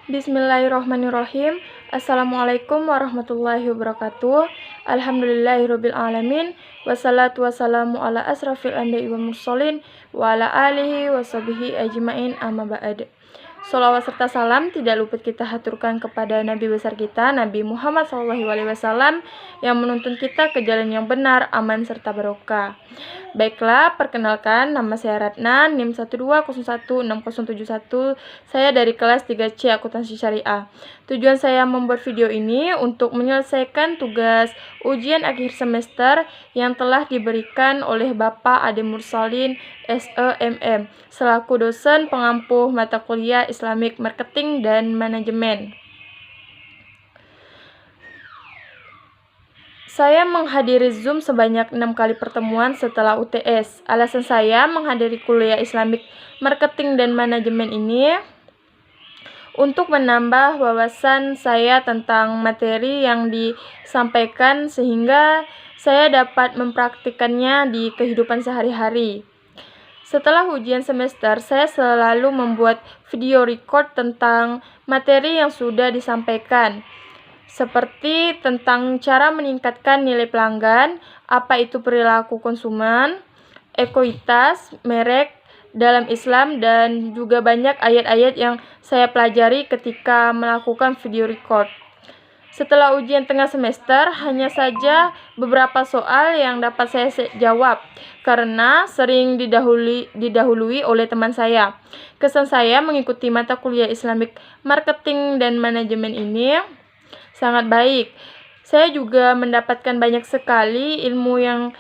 Bismillahirrahmanirrahim. Assalamualaikum warahmatullahi wabarakatuh. Alhamdulillahirabbil alamin. Wassalatu wassalamu ala asrafil anbiya'i wal mursalin wa ala alihi washabihi ajmain amma ba'd. Sholawat serta salam tidak luput kita haturkan kepada Nabi besar kita, Nabi Muhammad SAW, yang menuntun kita ke jalan yang benar, aman, serta barokah. Baiklah, perkenalkan, nama saya Ratna, NIM 1201671. Saya dari kelas 3C Akuntansi Syariah. Tujuan saya membuat video ini untuk menyelesaikan tugas ujian akhir semester yang telah diberikan oleh Bapak Ade Mursalin SEMM selaku dosen pengampuh mata kuliah Islamic Marketing dan Manajemen. Saya menghadiri Zoom sebanyak 6 kali pertemuan setelah UTS. Alasan saya menghadiri kuliah Islamic Marketing dan Manajemen ini untuk menambah wawasan saya tentang materi yang disampaikan sehingga saya dapat mempraktikkannya di kehidupan sehari-hari. Setelah ujian semester, saya selalu membuat video record tentang materi yang sudah disampaikan, seperti tentang cara meningkatkan nilai pelanggan, apa itu perilaku konsumen, ekuitas, merek dalam Islam, dan juga banyak ayat-ayat yang saya pelajari ketika melakukan video record. Setelah ujian tengah semester, hanya saja beberapa soal yang dapat saya jawab karena sering didahului oleh teman saya. Kesan saya mengikuti mata kuliah Islamic Marketing dan Manajemen ini sangat baik. Saya juga mendapatkan banyak sekali ilmu yang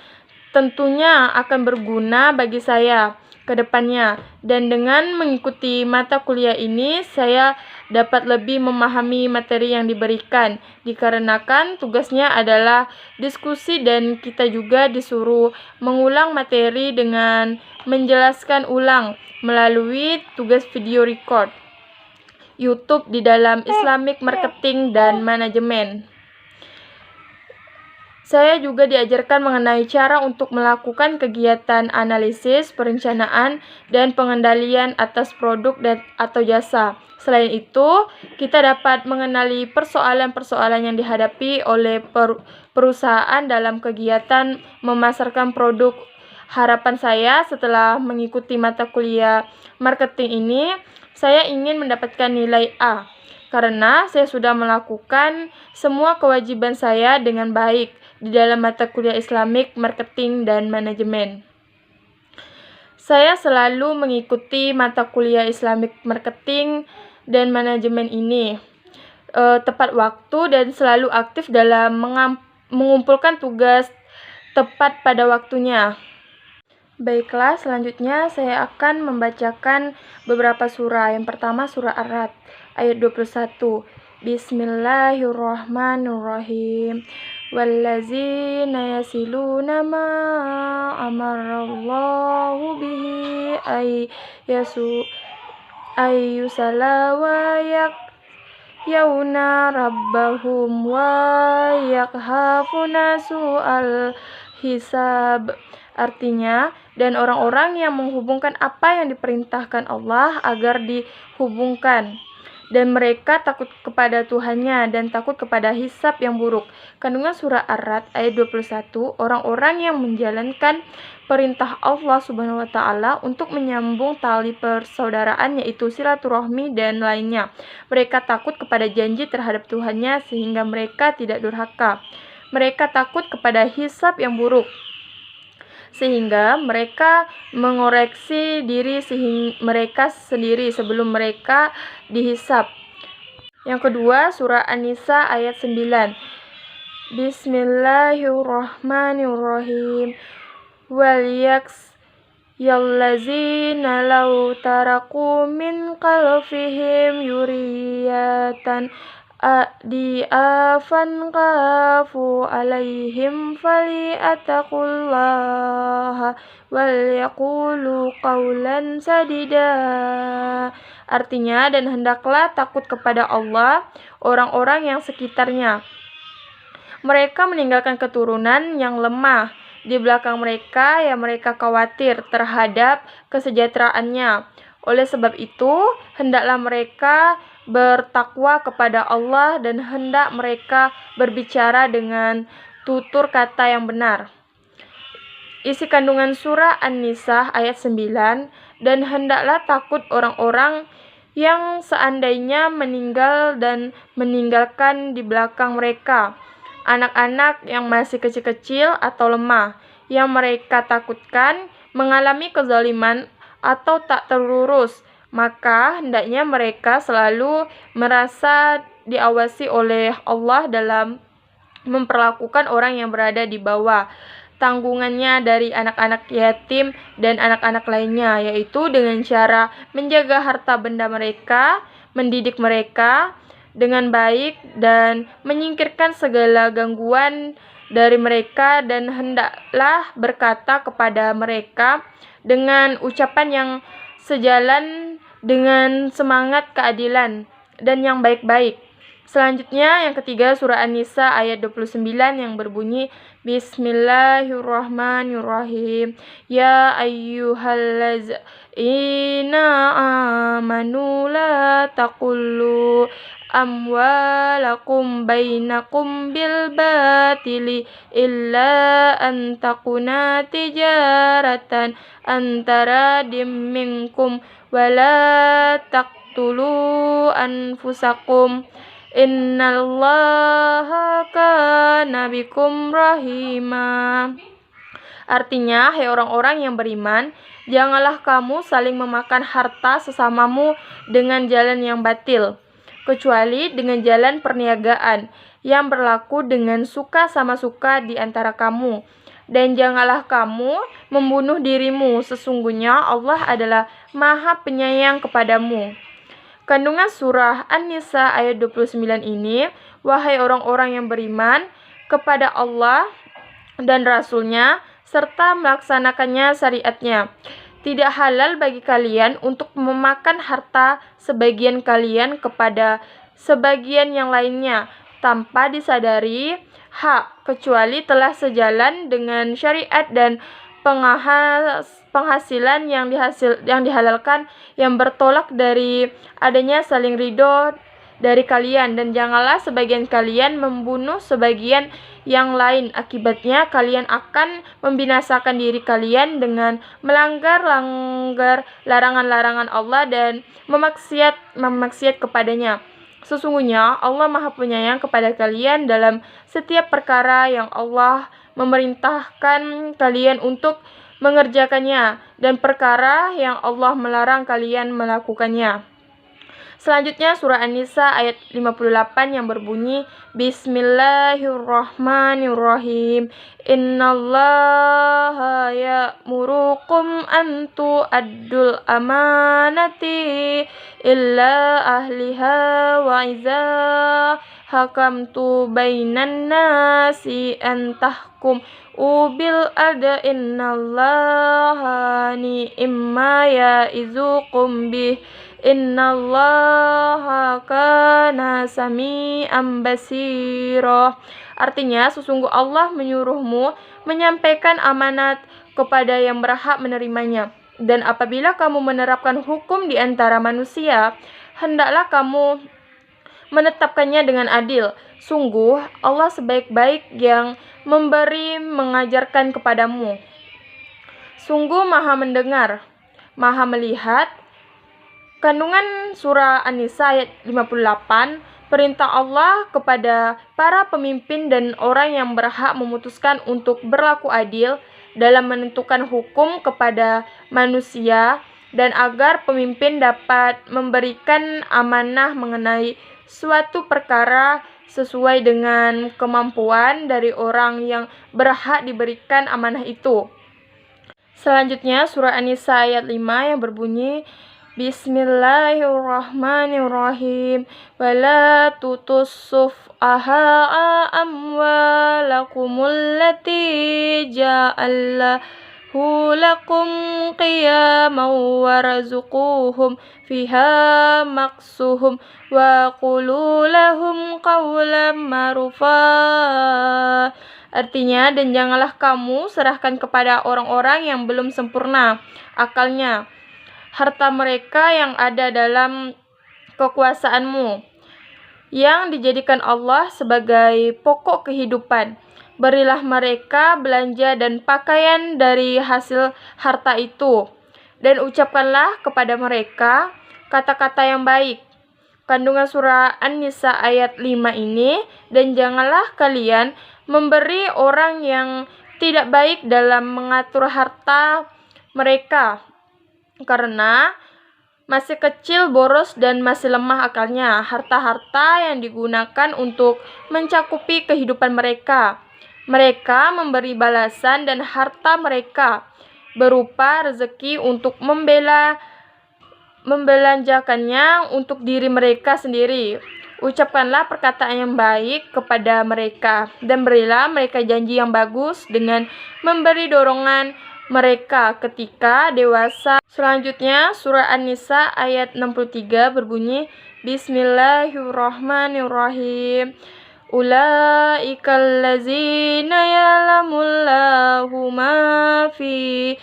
tentunya akan berguna bagi saya ke depannya. Dan dengan mengikuti mata kuliah ini, saya dapat lebih memahami materi yang diberikan, dikarenakan tugasnya adalah diskusi dan kita juga disuruh mengulang materi dengan menjelaskan ulang melalui tugas video record YouTube di dalam Islamic Marketing dan Manajemen. Saya juga diajarkan mengenai cara untuk melakukan kegiatan analisis, perencanaan, dan pengendalian atas produk atau jasa. Selain itu, kita dapat mengenali persoalan-persoalan yang dihadapi oleh perusahaan dalam kegiatan memasarkan produk. Harapan saya setelah mengikuti mata kuliah marketing ini, saya ingin mendapatkan nilai A, karena saya sudah melakukan semua kewajiban saya dengan baik di dalam mata kuliah Islamic Marketing dan Manajemen. Saya selalu mengikuti mata kuliah Islamic Marketing dan Manajemen ini tepat waktu dan selalu aktif dalam mengumpulkan tugas tepat pada waktunya. Baiklah, selanjutnya saya akan membacakan beberapa surah. Yang pertama surah Ar-Ra'd ayat 21. Bismillahirrahmanirrahim. Wallazina yasiluna ma amarallahu bihi ayyusala wa yauna rabbahum wa yakhafuna su'al hisab. Artinya, dan orang-orang yang menghubungkan apa yang diperintahkan Allah agar dihubungkan, dan mereka takut kepada Tuhannya dan takut kepada hisab yang buruk. Kandungan surah Ar-Ra'd ayat 21, orang-orang yang menjalankan perintah Allah Subhanahu wa Ta'ala untuk menyambung tali persaudaraan, yaitu silaturahmi dan lainnya. Mereka takut kepada janji terhadap Tuhannya sehingga mereka tidak durhaka. Mereka takut kepada hisab yang buruk, sehingga mereka mengoreksi diri mereka sendiri sebelum mereka dihisab. Yang kedua, surah An-Nisa ayat 9. Bismillahirrahmanirrahim. Wal yallazina law taraku min qalfihim yuriyatan di'afan qafu alaihim fali'ataqullaha wal yaqulu qawlan sadida. Artinya, dan hendaklah takut kepada Allah orang-orang yang sekitarnya. Mereka meninggalkan keturunan yang lemah di belakang mereka yang mereka khawatir terhadap kesejahteraannya. Oleh sebab itu, hendaklah mereka bertakwa kepada Allah dan hendak mereka berbicara dengan tutur kata yang benar. Isi kandungan surah An-Nisa ayat 9, dan hendaklah takut orang-orang yang seandainya meninggal dan meninggalkan di belakang mereka anak-anak yang masih kecil-kecil atau lemah, yang mereka takutkan mengalami kezaliman atau tak terurus, maka hendaknya mereka selalu merasa diawasi oleh Allah dalam memperlakukan orang yang berada di bawah tanggungannya dari anak-anak yatim dan anak-anak lainnya, yaitu dengan cara menjaga harta benda mereka, mendidik mereka dengan baik dan menyingkirkan segala gangguan dari mereka, dan hendaklah berkata kepada mereka dengan ucapan yang sejalan dengan semangat keadilan dan yang baik-baik. Selanjutnya yang ketiga surah An-Nisa ayat 29 yang berbunyi Bismillahirrahmanirrahim. Ya ayyuhallazina amanu la taqullu amwalakum bainakum bil batili illa an takuna tijaratan antara minkum wala taqtulu anfusakum innallaha kana bikum rahima. Artinya, hai orang-orang yang beriman, janganlah kamu saling memakan harta sesamamu dengan jalan yang batil, kecuali dengan jalan perniagaan yang berlaku dengan suka sama suka di antara kamu. Dan janganlah kamu membunuh dirimu, sesungguhnya Allah adalah Maha Penyayang kepadamu. Kandungan surah An-Nisa ayat 29 ini, wahai orang-orang yang beriman kepada Allah dan Rasul-Nya, serta melaksanakannya syariatnya. Tidak halal bagi kalian untuk memakan harta sebagian kalian kepada sebagian yang lainnya, tanpa disadari hak, kecuali telah sejalan dengan syariat dan penghasilan yang dihalalkan yang bertolak dari adanya saling ridho dari kalian, dan janganlah sebagian kalian membunuh sebagian yang lain, akibatnya kalian akan membinasakan diri kalian dengan melanggar larangan-larangan Allah dan memaksiat kepadanya. Sesungguhnya Allah Maha Penyayang kepada kalian dalam setiap perkara yang Allah memerintahkan kalian untuk mengerjakannya, dan perkara yang Allah melarang kalian melakukannya. Selanjutnya surah An-Nisa ayat 58 yang berbunyi Bismillahirrahmanirrahim. Innallaha ya'murukum an tu'addul amanati illa ahliha wa iza hakamtu bainan nasi an tahkum ubil ada innallaha ni'ma ya'izukum bih innallaha kana sami'an basira. Artinya, sesungguh Allah menyuruhmu menyampaikan amanat kepada yang berhak menerimanya. Dan apabila kamu menerapkan hukum di antara manusia, hendaklah kamu menetapkannya dengan adil. Sungguh Allah sebaik-baik yang memberi mengajarkan kepadamu. Sungguh Maha mendengar, Maha melihat. Kandungan surah An-Nisa ayat 58, perintah Allah kepada para pemimpin dan orang yang berhak memutuskan untuk berlaku adil dalam menentukan hukum kepada manusia, dan agar pemimpin dapat memberikan amanah mengenai suatu perkara sesuai dengan kemampuan dari orang yang berhak diberikan amanah itu. Selanjutnya surah An-Nisa ayat 5 yang berbunyi Bismillahirrahmanirrahim. Wala tutussuf'aha amwalakumul lati ja'allahu lakum qiyaman warzuquhum fiha maksuhum wa qulu lahum qawlan ma'rufa. Artinya, dan janganlah kamu serahkan kepada orang-orang yang belum sempurna akalnya harta mereka yang ada dalam kekuasaanmu yang dijadikan Allah sebagai pokok kehidupan. Berilah mereka belanja dan pakaian dari hasil harta itu, dan ucapkanlah kepada mereka kata-kata yang baik. Kandungan surah An-Nisa ayat 5 ini, dan janganlah kalian memberi orang yang tidak baik dalam mengatur harta mereka, karena masih kecil, boros, dan masih lemah akalnya. Harta-harta yang digunakan untuk mencakupi kehidupan mereka. Mereka memberi balasan dan harta mereka berupa rezeki untuk membelanjakannya untuk diri mereka sendiri. Ucapkanlah perkataan yang baik kepada mereka, dan berilah mereka janji yang bagus dengan memberi dorongan mereka ketika dewasa. Selanjutnya, surah An-Nisa ayat 63 berbunyi, Bismillahirrahmanirrahim. Ulaikal ladzina ya'lamullahu ma fi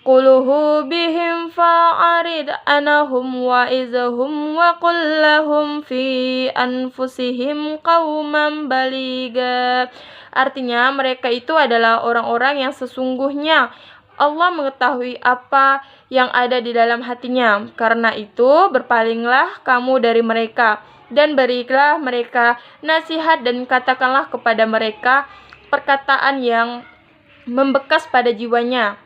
qulubihim fa'arid anhum wa izhum wa qul lahum fi anfusihim qauman baliga. Artinya, mereka itu adalah orang-orang yang sesungguhnya Allah mengetahui apa yang ada di dalam hatinya. Karena itu, berpalinglah kamu dari mereka, dan berilah mereka nasihat, dan katakanlah kepada mereka perkataan yang membekas pada jiwanya.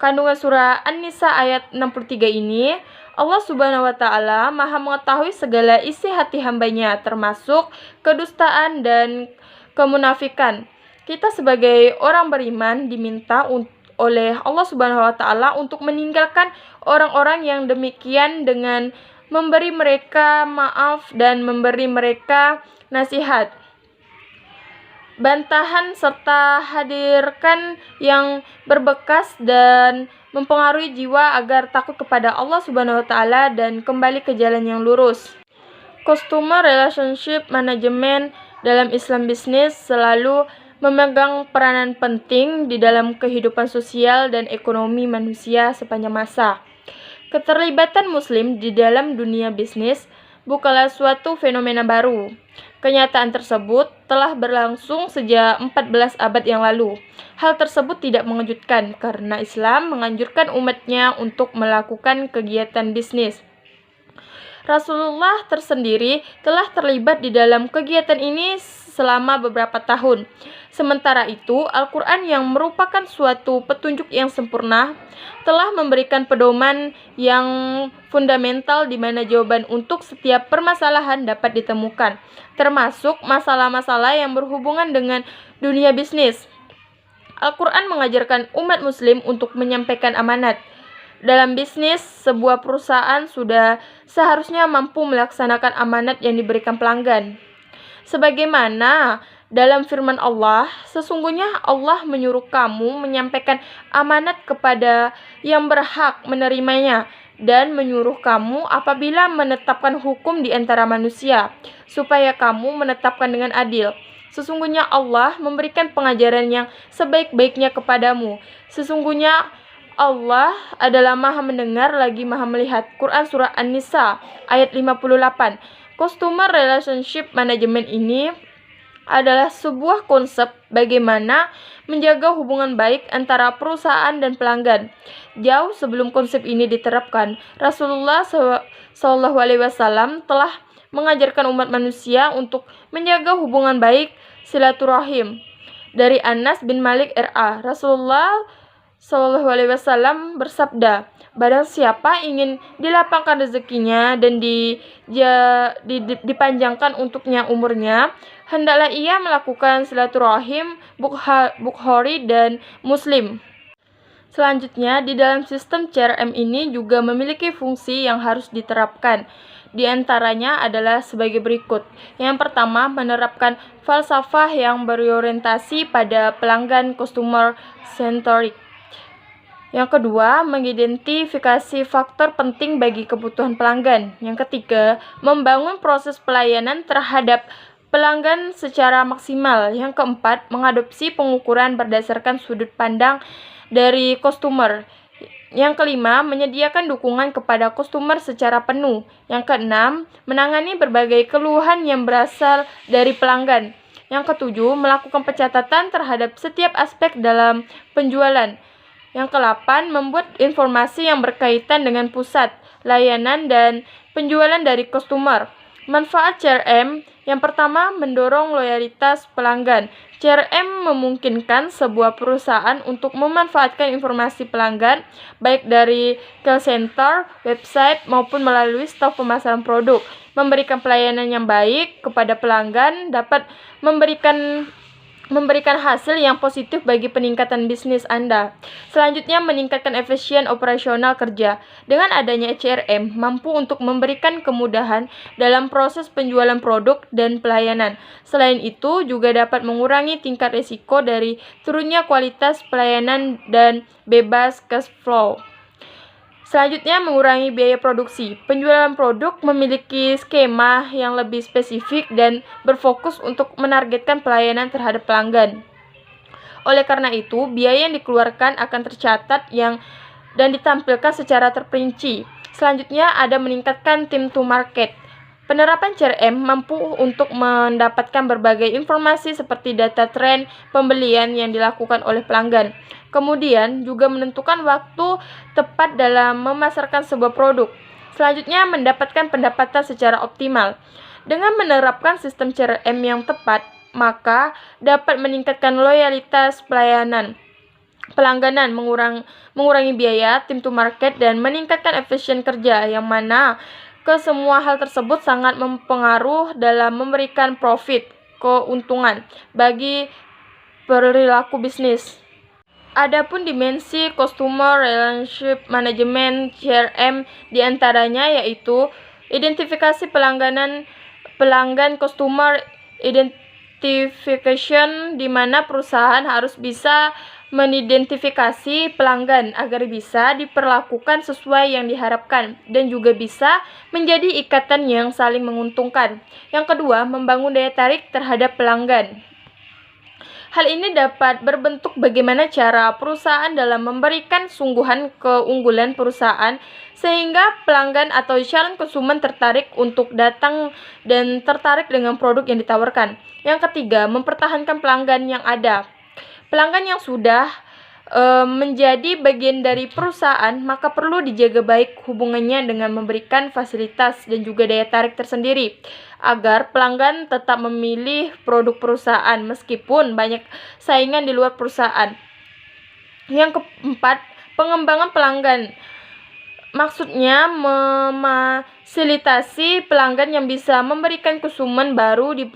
Kandungan surah An-Nisa ayat 63 ini, Allah Subhanahu wa Ta'ala Maha mengetahui segala isi hati hambanya, termasuk kedustaan dan kemunafikan. Kita sebagai orang beriman diminta oleh Allah Subhanahu wa Ta'ala untuk meninggalkan orang-orang yang demikian dengan memberi mereka maaf dan memberi mereka nasihat, bantahan, serta hadirkan yang berbekas dan mempengaruhi jiwa agar takut kepada Allah Subhanahu wa Ta'ala dan kembali ke jalan yang lurus. Customer Relationship Management dalam Islam Business selalu memegang peranan penting di dalam kehidupan sosial dan ekonomi manusia sepanjang masa. Keterlibatan Muslim di dalam dunia bisnis bukanlah suatu fenomena baru. Kenyataan tersebut telah berlangsung sejak 14 abad yang lalu. Hal tersebut tidak mengejutkan karena Islam menganjurkan umatnya untuk melakukan kegiatan bisnis. Rasulullah tersendiri telah terlibat di dalam kegiatan ini selama beberapa tahun. Sementara itu, Al-Quran yang merupakan suatu petunjuk yang sempurna telah memberikan pedoman yang fundamental di mana jawaban untuk setiap permasalahan dapat ditemukan, termasuk masalah-masalah yang berhubungan dengan dunia bisnis. Al-Quran mengajarkan umat muslim untuk menyampaikan amanat. Dalam bisnis, sebuah perusahaan sudah seharusnya mampu melaksanakan amanat yang diberikan pelanggan. Sebagaimana dalam firman Allah, sesungguhnya Allah menyuruh kamu menyampaikan amanat kepada yang berhak menerimanya, dan menyuruh kamu apabila menetapkan hukum di antara manusia, supaya kamu menetapkan dengan adil. Sesungguhnya Allah memberikan pengajaran yang sebaik-baiknya kepadamu. Sesungguhnya Allah adalah Maha mendengar lagi Maha melihat. Quran Surah An-Nisa ayat 58. Customer Relationship Management ini adalah sebuah konsep bagaimana menjaga hubungan baik antara perusahaan dan pelanggan. Jauh sebelum konsep ini diterapkan, Rasulullah SAW telah mengajarkan umat manusia untuk menjaga hubungan baik silaturahim. Dari Anas bin Malik R.A., Rasulullah SAW bersabda, barang siapa ingin dilapangkan rezekinya dan dipanjangkan untuknya umurnya, hendaklah ia melakukan silaturahim. Bukhari dan Muslim. Selanjutnya, di dalam sistem CRM ini juga memiliki fungsi yang harus diterapkan. Di antaranya adalah sebagai berikut. Yang pertama, menerapkan falsafah yang berorientasi pada pelanggan customer centric. Yang kedua, mengidentifikasi faktor penting bagi kebutuhan pelanggan. Yang ketiga, membangun proses pelayanan terhadap pelanggan secara maksimal. Yang keempat, mengadopsi pengukuran berdasarkan sudut pandang dari customer. Yang kelima, menyediakan dukungan kepada customer secara penuh. Yang keenam, menangani berbagai keluhan yang berasal dari pelanggan. Yang ketujuh, melakukan pencatatan terhadap setiap aspek dalam penjualan. Yang ke-8, membuat informasi yang berkaitan dengan pusat, layanan, dan penjualan dari customer. Manfaat CRM yang pertama, mendorong loyalitas pelanggan. CRM memungkinkan sebuah perusahaan untuk memanfaatkan informasi pelanggan, baik dari call center, website, maupun melalui staf pemasaran produk. Memberikan pelayanan yang baik kepada pelanggan dapat memberikan hasil yang positif bagi peningkatan bisnis Anda. Selanjutnya, meningkatkan efisien operasional kerja. Dengan adanya CRM, mampu untuk memberikan kemudahan dalam proses penjualan produk dan pelayanan. Selain itu, juga dapat mengurangi tingkat risiko dari turunnya kualitas pelayanan dan bebas cash flow. Selanjutnya, mengurangi biaya produksi. Penjualan produk memiliki skema yang lebih spesifik dan berfokus untuk menargetkan pelayanan terhadap pelanggan. Oleh karena itu, biaya yang dikeluarkan akan tercatat dan ditampilkan secara terperinci. Selanjutnya, ada meningkatkan time to market. Penerapan CRM mampu untuk mendapatkan berbagai informasi seperti data tren pembelian yang dilakukan oleh pelanggan. Kemudian juga menentukan waktu tepat dalam memasarkan sebuah produk. Selanjutnya, mendapatkan pendapatan secara optimal. Dengan menerapkan sistem CRM yang tepat, maka dapat meningkatkan loyalitas pelangganan, mengurangi biaya, time to market, dan meningkatkan efisien kerja, yang mana kesemua hal tersebut sangat mempengaruhi dalam memberikan keuntungan bagi perilaku bisnis. Adapun dimensi Customer Relationship Management CRM diantaranya yaitu identifikasi pelanggan customer identification, di mana perusahaan harus bisa mengidentifikasi pelanggan agar bisa diperlakukan sesuai yang diharapkan dan juga bisa menjadi ikatan yang saling menguntungkan. Yang kedua, membangun daya tarik terhadap pelanggan. Hal ini dapat berbentuk bagaimana cara perusahaan dalam memberikan sungguhan keunggulan perusahaan sehingga pelanggan atau calon konsumen tertarik untuk datang dan tertarik dengan produk yang ditawarkan. Yang ketiga, mempertahankan pelanggan yang ada. Pelanggan yang sudah menjadi bagian dari perusahaan, maka perlu dijaga baik hubungannya dengan memberikan fasilitas dan juga daya tarik tersendiri agar pelanggan tetap memilih produk perusahaan meskipun banyak saingan di luar perusahaan. Yang keempat, pengembangan pelanggan. Maksudnya memfasilitasi pelanggan yang bisa memberikan konsumen baru di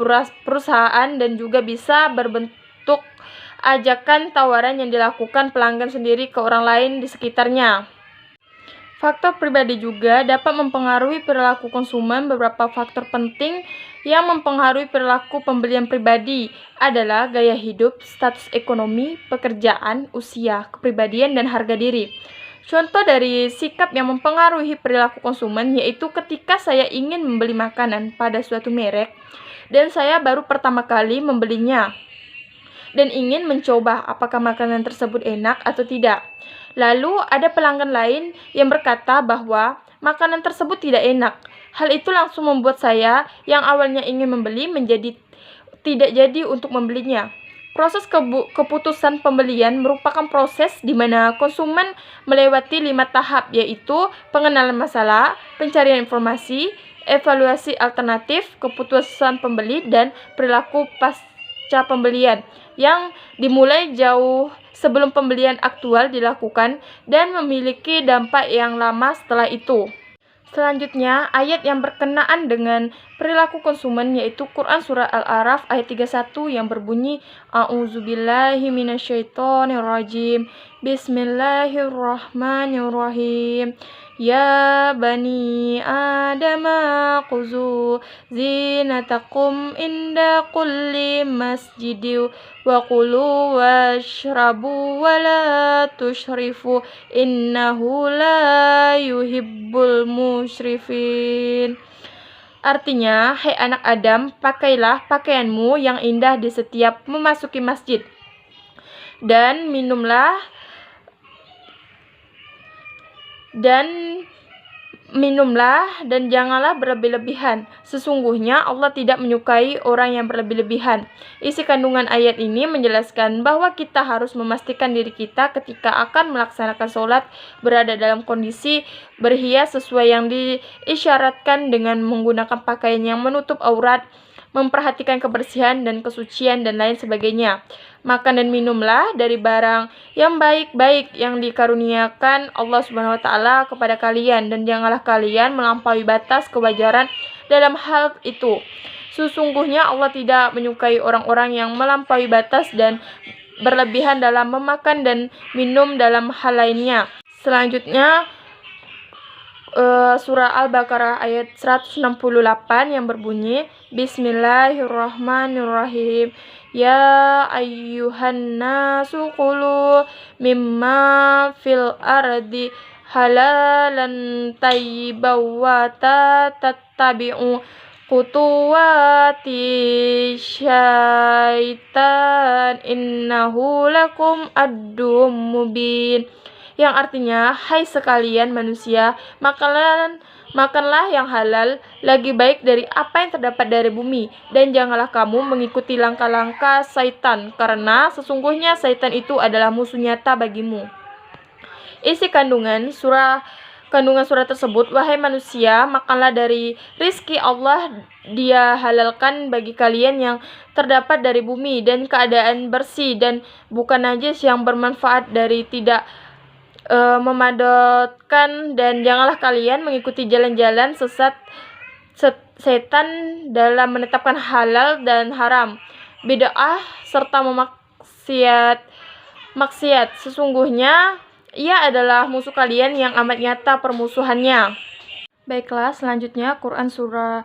perusahaan dan juga bisa berbentuk ajakan tawaran yang dilakukan pelanggan sendiri ke orang lain di sekitarnya. Faktor pribadi juga dapat mempengaruhi perilaku konsumen. Beberapa faktor penting yang mempengaruhi perilaku pembelian pribadi adalah gaya hidup, status ekonomi, pekerjaan, usia, kepribadian, dan harga diri. Contoh dari sikap yang mempengaruhi perilaku konsumen yaitu ketika saya ingin membeli makanan pada suatu merek dan saya baru pertama kali membelinya dan ingin mencoba apakah makanan tersebut enak atau tidak. Lalu ada pelanggan lain yang berkata bahwa makanan tersebut tidak enak. Hal itu langsung membuat saya yang awalnya ingin membeli menjadi tidak jadi untuk membelinya. Proses keputusan pembelian merupakan proses di mana konsumen melewati 5 tahap, yaitu pengenalan masalah, pencarian informasi, evaluasi alternatif, keputusan pembeli, dan perilaku pasca pembelian yang dimulai jauh sebelum pembelian aktual dilakukan dan memiliki dampak yang lama setelah itu. Selanjutnya, ayat yang berkenaan dengan perilaku konsumen yaitu Quran Surah Al-A'raf ayat 31 yang berbunyi A'udzubillahi minasyaitonirrajim. Bismillahirrahmanirrahim. Ya bani Adama khuzu zinatakum inda kulli masjidi wa kulu washrabu wa la tushrifu innahu la yuhibbul musyrifin. Artinya, hai anak Adam, pakailah pakaianmu yang indah di setiap memasuki masjid dan minumlah dan minumlah dan janganlah berlebih-lebihan. Sesungguhnya Allah tidak menyukai orang yang berlebih-lebihan. Isi kandungan ayat ini menjelaskan bahwa kita harus memastikan diri kita ketika akan melaksanakan sholat berada dalam kondisi berhias sesuai yang diisyaratkan dengan menggunakan pakaian yang menutup aurat, memperhatikan kebersihan dan kesucian dan lain sebagainya. Makan dan minumlah dari barang yang baik-baik yang dikaruniakan Allah Subhanahu wa taala kepada kalian dan janganlah kalian melampaui batas kewajaran dalam hal itu. Sesungguhnya Allah tidak menyukai orang-orang yang melampaui batas dan berlebihan dalam memakan dan minum dalam hal lainnya. Selanjutnya surah Al-Baqarah ayat 168 yang berbunyi Bismillahirrahmanirrahim. Ya ayyuhan nasu qulu mimma fil ardi halalan tayyiban wa tattabi'u khutuwati syaitan innahu lakum aduwwum mubin. Yang artinya, hai sekalian manusia, makanlah yang halal, lagi baik dari apa yang terdapat dari bumi, dan janganlah kamu mengikuti langkah-langkah syaitan, karena sesungguhnya syaitan itu adalah musuh nyata bagimu. Isi kandungan surah tersebut, wahai manusia, makanlah dari rizki Allah, Dia halalkan bagi kalian yang terdapat dari bumi, dan keadaan bersih, dan bukan najis yang bermanfaat dari tidak memadatkan, dan janganlah kalian mengikuti jalan-jalan sesat setan dalam menetapkan halal dan haram, bid'ah serta maksiat. Sesungguhnya ia adalah musuh kalian yang amat nyata permusuhannya. Baiklah, selanjutnya Quran surah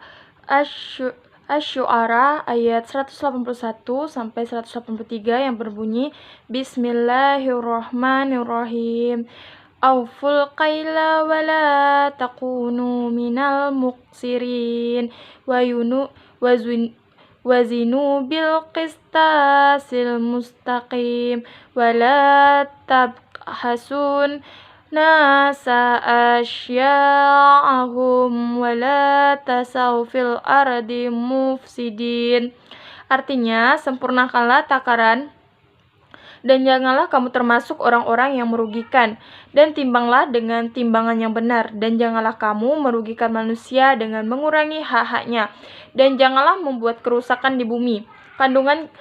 Asy-Syu'ara ayat 181 sampai 183 yang berbunyi Bismillahirrahmanirrahim. Auful qaila wa la takunu minal muqsirin wazinu bil qistasil mustaqim wa la tabhasun nasa asya'ahum wa la tasaw fil ardi mufsidin. Artinya, sempurnakanlah takaran dan janganlah kamu termasuk orang-orang yang merugikan, dan timbanglah dengan timbangan yang benar, dan janganlah kamu merugikan manusia dengan mengurangi hak-haknya, dan janganlah membuat kerusakan di bumi. Kandungan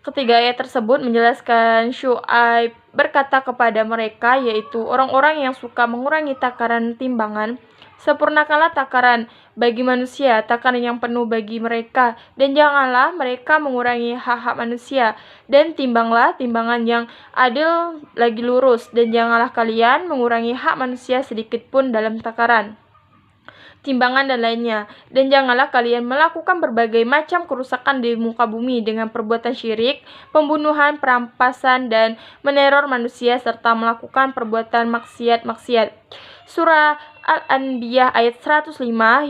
ketiga ayat tersebut menjelaskan Syu'aib berkata kepada mereka, yaitu orang-orang yang suka mengurangi takaran timbangan, sempurnakanlah takaran bagi manusia, takaran yang penuh bagi mereka, dan janganlah mereka mengurangi hak-hak manusia, dan timbanglah timbangan yang adil lagi lurus, dan janganlah kalian mengurangi hak manusia sedikit pun dalam takaran timbangan dan lainnya, dan janganlah kalian melakukan berbagai macam kerusakan di muka bumi dengan perbuatan syirik, pembunuhan, perampasan, dan meneror manusia serta melakukan perbuatan maksiat. Surah Al-Anbiya ayat 105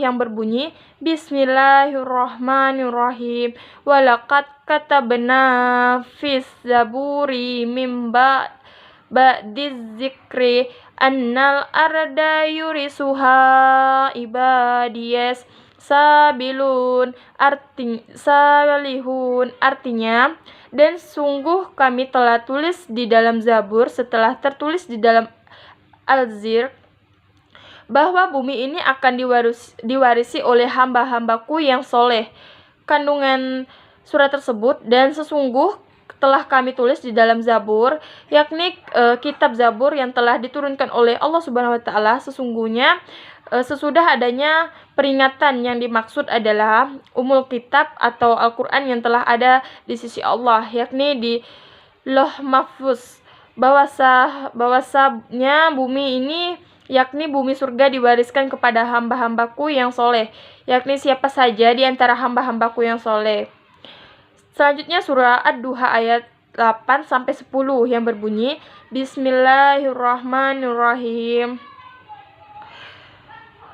yang berbunyi Bismillahirrahmanirrahim. Walaqad katabna fis zaburi mim ba'diz zikri annal arda yurisuha ibadiyas salihun. Artinya, dan sungguh kami telah tulis di dalam Zabur setelah tertulis di dalam Al-Zikr bahwa bumi ini akan diwarisi oleh hamba-hambaku yang soleh. Kandungan surat tersebut, dan sesungguh telah kami tulis di dalam Zabur, yakni kitab Zabur yang telah diturunkan oleh Allah Subhanahu wa taala. Sesungguhnya sesudah adanya peringatan yang dimaksud adalah umul kitab atau Al-Qur'an yang telah ada di sisi Allah, yakni di Lauh Mahfuz. Bahwasanya bumi ini, yakni bumi surga, diwariskan kepada hamba-hambaku yang soleh, yakni siapa saja di antara hamba-hambaku yang soleh. Selanjutnya surah Ad-Duha ayat 8-10 yang berbunyi Bismillahirrahmanirrahim.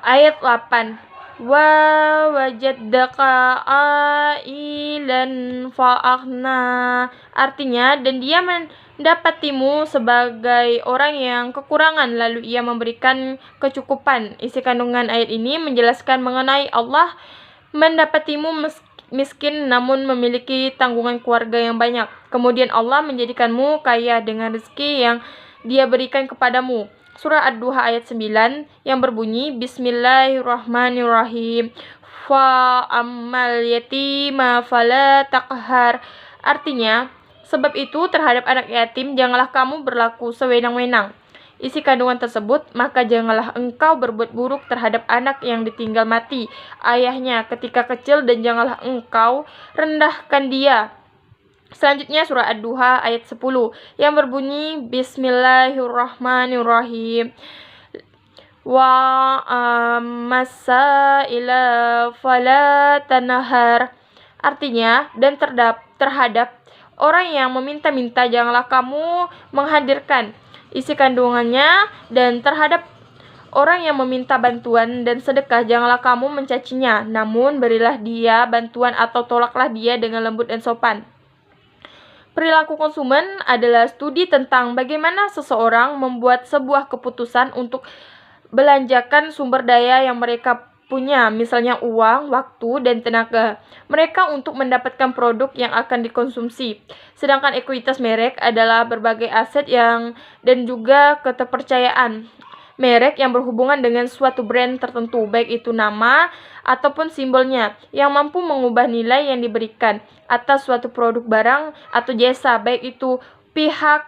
Ayat 8. wa wajadaka ailan fa'aghna. Artinya, dan dia mendapatimu sebagai orang yang kekurangan lalu ia memberikan kecukupan. Isi kandungan ayat ini menjelaskan mengenai Allah mendapatimu miskin namun memiliki tanggungan keluarga yang banyak. Kemudian Allah menjadikanmu kaya dengan rezeki yang Dia berikan kepadamu. Surah Ad-Duha ayat 9 yang berbunyi Bismillahirrahmanirrahim. Fa ammal yatima fala taqhar. Artinya, sebab itu terhadap anak yatim janganlah kamu berlaku sewenang-wenang. Isi kandungan tersebut, maka janganlah engkau berbuat buruk terhadap anak yang ditinggal mati ayahnya ketika kecil dan janganlah engkau rendahkan dia. Selanjutnya surah Ad-Duha ayat 10 yang berbunyi Bismillahirrahmanirrahim. Wa ila fala tanahar. Artinya, dan terhadap orang yang meminta-minta janganlah kamu menghadirkan. Isi kandungannya, dan terhadap orang yang meminta bantuan dan sedekah janganlah kamu mencacinya, namun berilah dia bantuan atau tolaklah dia dengan lembut dan sopan. Perilaku konsumen adalah studi tentang bagaimana seseorang membuat sebuah keputusan untuk belanjakan sumber daya yang mereka punya, misalnya uang, waktu, dan tenaga mereka untuk mendapatkan produk yang akan dikonsumsi. Sedangkan ekuitas merek adalah berbagai aset dan juga keterpercayaan merek yang berhubungan dengan suatu brand tertentu, baik itu nama ataupun simbolnya, yang mampu mengubah nilai yang diberikan atas suatu produk, barang, atau jasa, baik itu pihak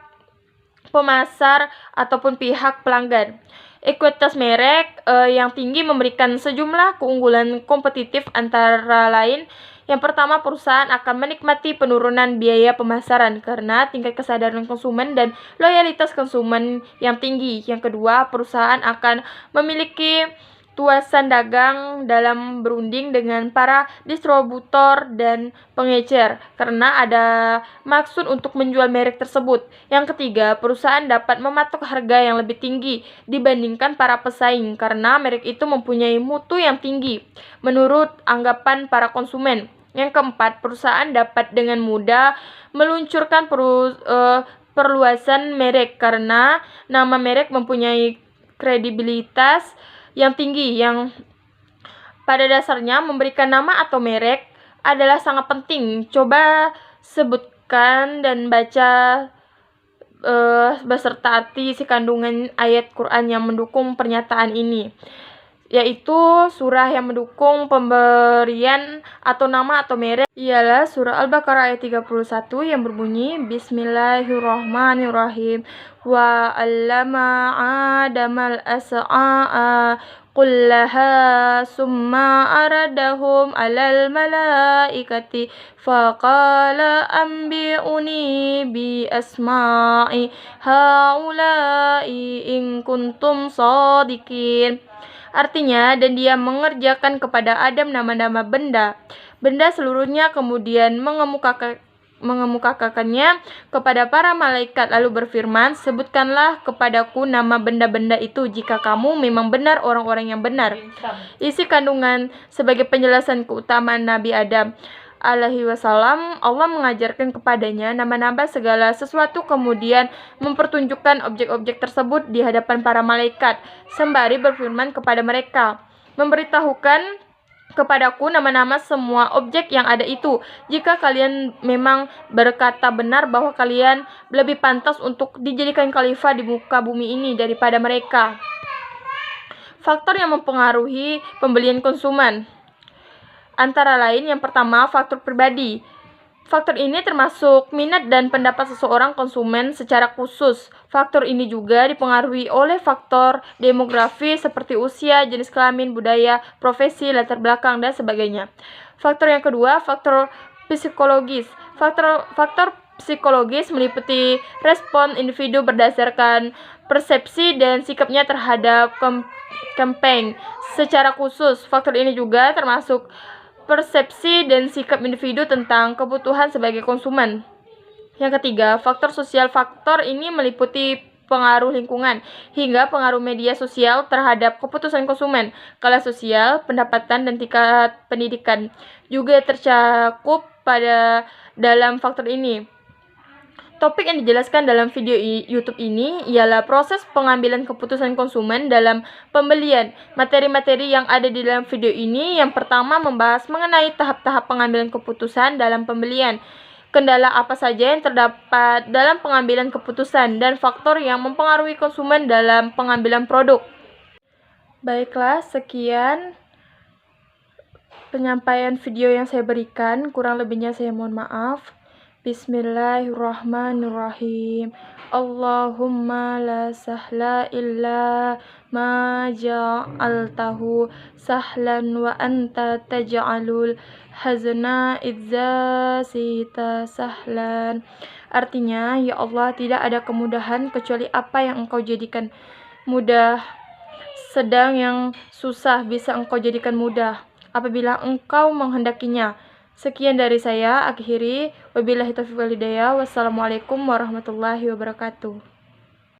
pemasar ataupun pihak pelanggan. Ekuitas merek yang tinggi memberikan sejumlah keunggulan kompetitif, antara lain yang pertama, perusahaan akan menikmati penurunan biaya pemasaran karena tingkat kesadaran konsumen dan loyalitas konsumen yang tinggi. Yang kedua, perusahaan akan memiliki tuasan dagang dalam berunding dengan para distributor dan pengecer karena ada maksud untuk menjual merek tersebut. Yang ketiga, perusahaan dapat mematok harga yang lebih tinggi dibandingkan para pesaing karena merek itu mempunyai mutu yang tinggi menurut anggapan para konsumen. Yang keempat, perusahaan dapat dengan mudah meluncurkan perluasan merek karena nama merek mempunyai kredibilitas yang tinggi, yang pada dasarnya memberikan nama atau merek adalah sangat penting. Coba sebutkan dan baca beserta arti isi kandungan ayat Quran yang mendukung pernyataan ini, yaitu surah yang mendukung pemberian atau nama atau merek ialah surah Al-Baqarah ayat 31 yang berbunyi Bismillahirrahmanirrahim. Wa 'allama Adamal asma'a kullaha summa aradahum 'alal malaikati faqala anbi'uni bi asma'i haula'i in kuntum shadiqin. Artinya, dan dia mengerjakan kepada Adam nama-nama benda seluruhnya, kemudian mengemukakannya kepada para malaikat, lalu berfirman, sebutkanlah kepadaku nama benda-benda itu jika kamu memang benar orang-orang yang benar. Isi kandungan sebagai penjelasan keutamaan Nabi Adam alaihi wasallam, Allah mengajarkan kepadanya nama-nama segala sesuatu, kemudian mempertunjukkan objek-objek tersebut di hadapan para malaikat sembari berfirman kepada mereka, memberitahukan kepadaku nama-nama semua objek yang ada itu, jika kalian memang berkata benar bahwa kalian lebih pantas untuk dijadikan khalifah di muka bumi ini daripada mereka. Faktor yang mempengaruhi pembelian konsumen antara lain yang pertama, faktor pribadi. Faktor ini termasuk minat dan pendapat seseorang konsumen secara khusus. Faktor ini juga dipengaruhi oleh faktor demografi seperti usia, jenis kelamin, budaya, profesi, latar belakang, dan sebagainya. Faktor yang kedua, faktor psikologis. Faktor psikologis meliputi respon individu berdasarkan persepsi dan sikapnya terhadap campaign secara khusus. Faktor ini juga termasuk persepsi dan sikap individu tentang kebutuhan sebagai konsumen. Yang ketiga, faktor sosial. Faktor ini meliputi pengaruh lingkungan, hingga pengaruh media sosial terhadap keputusan konsumen, kelas sosial, pendapatan, dan tingkat pendidikan juga tercakup dalam faktor ini. Topik yang dijelaskan dalam video YouTube ini ialah proses pengambilan keputusan konsumen dalam pembelian. Materi-materi yang ada di dalam video ini yang pertama membahas mengenai tahap-tahap pengambilan keputusan dalam pembelian, kendala apa saja yang terdapat dalam pengambilan keputusan, dan faktor yang mempengaruhi konsumen dalam pengambilan produk. Baiklah, sekian penyampaian video yang saya berikan, kurang lebihnya saya mohon maaf. Bismillahirrahmanirrahim. Allahumma la sahla illa ma ja'altahu sahlan wa anta taj'alul hazna idza sita sahlan. Artinya, ya Allah, tidak ada kemudahan kecuali apa yang Engkau jadikan mudah, sedang yang susah bisa Engkau jadikan mudah apabila Engkau menghendakinya. Sekian dari saya, akhiri. Wabillahi taufiq wal hidayah. Wassalamualaikum warahmatullahi wabarakatuh.